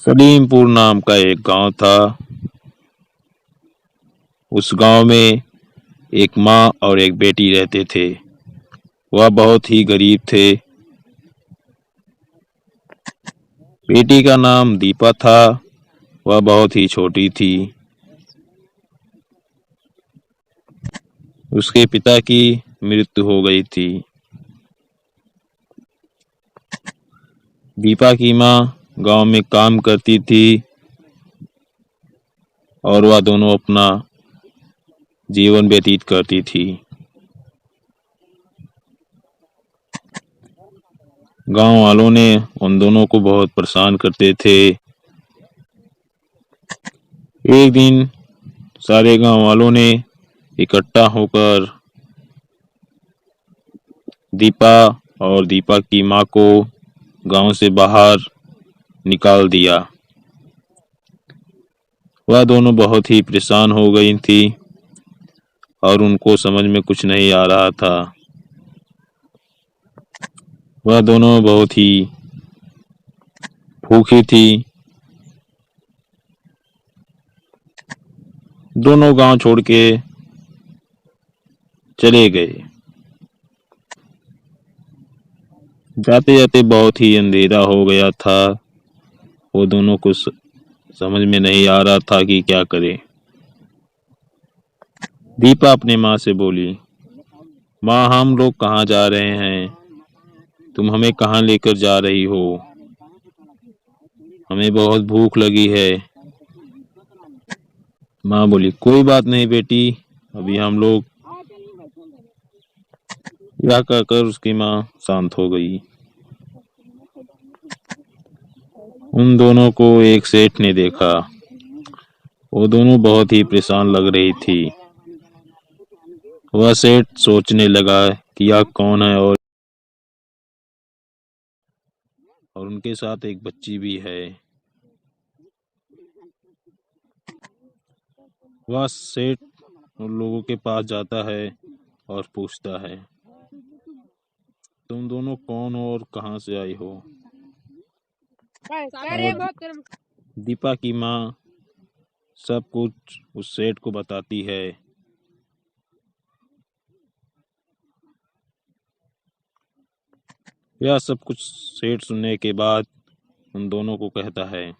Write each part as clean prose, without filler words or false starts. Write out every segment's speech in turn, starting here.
सलीमपुर नाम का एक गांव था। उस गांव में एक माँ और एक बेटी रहते थे। वह बहुत ही गरीब थे। बेटी का नाम दीपा था। वह बहुत ही छोटी थी। उसके पिता की मृत्यु हो गई थी। दीपा की माँ गांव में काम करती थी और वह दोनों अपना जीवन व्यतीत करती थी। गांव वालों ने उन दोनों को बहुत परेशान करते थे। एक दिन सारे गांव वालों ने इकट्ठा होकर दीपा और दीपा की माँ को गांव से बाहर निकाल दिया। वह दोनों बहुत ही परेशान हो गई थी और उनको समझ में कुछ नहीं आ रहा था। वह दोनों बहुत ही भूखी थी। दोनों गांव छोड़ के चले गए। जाते जाते बहुत ही अंधेरा हो गया था। वो दोनों को समझ में नहीं आ रहा था कि क्या करे। दीपा अपने माँ से बोली, माँ हम लोग कहाँ जा रहे हैं? तुम हमें कहाँ लेकर जा रही हो? हमें बहुत भूख लगी है। माँ बोली, कोई बात नहीं बेटी, अभी हम लोग। यह कहकर उसकी माँ शांत हो गई। उन दोनों को एक सेठ ने देखा। वो दोनों बहुत ही परेशान लग रही थी। वह सेठ सोचने लगा कि यह कौन है और उनके साथ एक बच्ची भी है। वह सेठ उन लोगों के पास जाता है और पूछता है, तुम दोनों कौन हो और कहाँ से आई हो? दीपा की माँ सब कुछ उस सेठ को बताती है। यह सब कुछ सेठ सुनने के बाद उन दोनों को कहता है,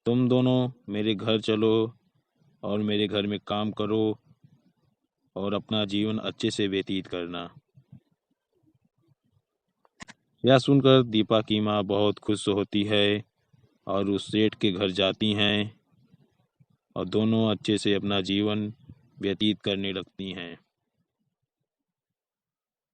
तुम दोनों मेरे घर चलो और मेरे घर में काम करो और अपना जीवन अच्छे से व्यतीत करना। यह सुनकर दीपा की माँ बहुत खुश होती है और उस सेठ के घर जाती हैं और दोनों अच्छे से अपना जीवन व्यतीत करने लगती हैं।